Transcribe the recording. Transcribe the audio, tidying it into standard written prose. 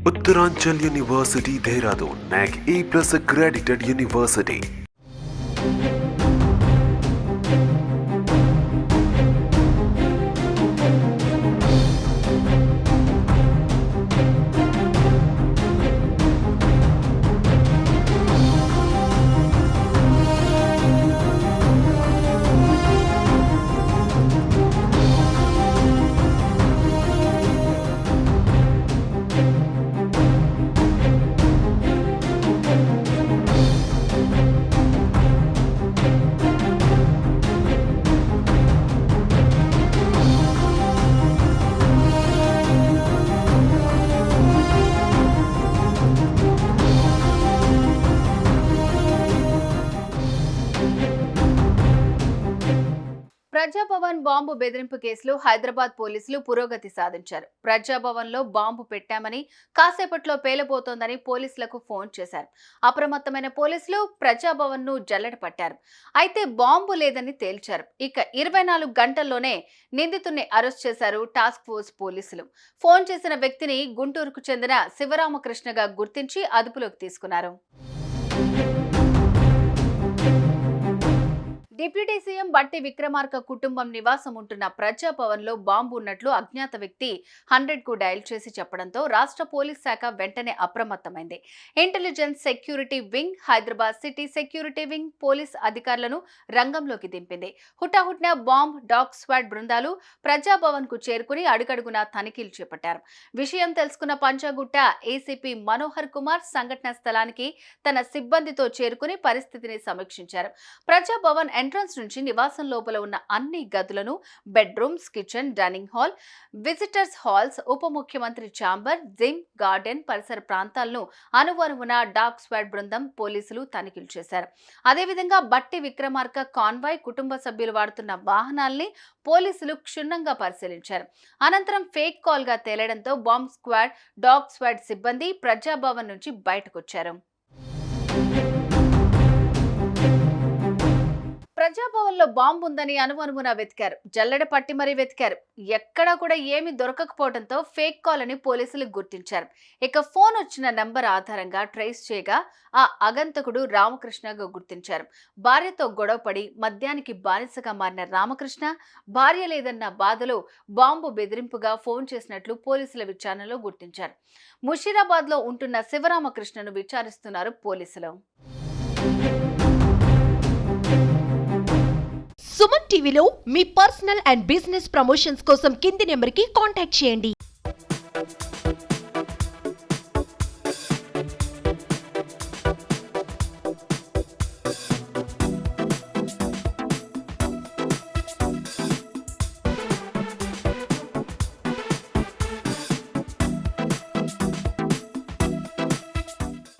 Uttaranchal University, Dehradun, NAC A+ accredited university. Praja Bhavan bomb బెదిరింపు కేసులో హైదరాబాద్ పోలీసులు పురోగతి సాధించారు. ప్రజాభవన్లో బాంబు పెట్టామని కాసేపట్లో పేలబోతోందని పోలీసులకు ఫోన్ చేశారు. అప్రమత్తమైన పోలీసులు ప్రజాభవన్ను జల్లెడ పట్టారు. అయితే బాంబు లేదని తేల్చారు. ఇక 24 గంటల్లోనే నిందితుడిని అరెస్ట్ చేశారు టాస్క్ ఫోర్స్ పోలీసులు. ఫోన్ చేసిన వ్యక్తిని గుంటూరుకు చెందిన శివరామకృష్ణగా గుర్తించి అదుపులోకి తీసుకున్నారు. డిప్యూటీ సీఎం బట్టి విక్రమార్క కుటుంబం నివాసం ఉంటున్న ప్రజాభవన్లో బాంబు ఉన్నట్లు అజ్ఞాత వ్యక్తి 100కు డయల్ చేసి చెప్పడంతో రాష్ట్ర పోలీస్ శాఖ వెంటనే అప్రమత్తమైంది. Intelligence security wing, Hyderabad city security wing police అధికారులను రంగంలోకి దింపింది. హుటాహుటిన బాంబ్ డాగ్ స్క్వాడ్ బృందాలు ప్రజాభవన్ కు చేరుకుని అడుగడుగునా తనిఖీలు చేపట్టారు. విషయం తెలుసుకున్న పంచగుట్ట ఏసీపీ మనోహర్ కుమార్ సంఘటన స్థలానికి తన సిబ్బందితో చేరుకుని పరిస్థితిని సమీక్షించారు. ప్రజాభవన్ ఎంట్రన్స్ నుంచి నివాసం లోపల ఉన్న అన్ని గదులను, bedrooms, kitchen, dining hall, visitors halls, ఉప ముఖ్యమంత్రి ఛాంబర్, జిమ్, గార్డెన్ పరిసర ప్రాంతాలను అనువనువున డాగ్ స్క్వాడ్ బృందం పోలీసులు తనిఖీలు చేశారు. అదేవిధంగా బట్టి విక్రమార్క కాన్వాయ్ కుటుంబ సభ్యులు వాడుతున్న వాహనాల్ని పోలీసులు క్షుణ్ణంగా పరిశీలించారు. అనంతరం ఫేక్ కాల్ గా తేలడంతో బాంబ్ స్క్వాడ్, డాగ్ స్క్వాడ్ సిబ్బంది ప్రజాభవన్ నుంచి బయటకొచ్చారు. ప్రజాభవన్లో బాంబు ఉందని అనుమానమున వెతికారు. జల్లెడ పట్టి మరీ వెతికారు. ఎక్కడా కూడా ఏమీ దొరకకపోవడంతో ఫేక్ కాల్ అని పోలీసులు గుర్తించారు. ఇక ఫోన్ వచ్చిన నంబర్ ఆధారంగా ట్రేస్ చేయగా ఆ అగంతకుడు రామకృష్ణగా గుర్తించారు. భార్యతో గొడవపడి మద్యానికి బానిసగా మారిన రామకృష్ణ భార్య లేదన్న బాధలో బాంబు బెదిరింపుగా ఫోన్ చేసినట్లు పోలీసుల విచారణలో గుర్తించారు. ముషీరాబాద్లో ఉంటున్న శివరామకృష్ణను విచారిస్తున్నారు పోలీసులు. సుమన్ టీవీలో మీ పర్సనల్ అండ్ బిజినెస్ ప్రమోషన్స్ కోసం కింది నెంబర్కి కాంటాక్ట్ చేయండి.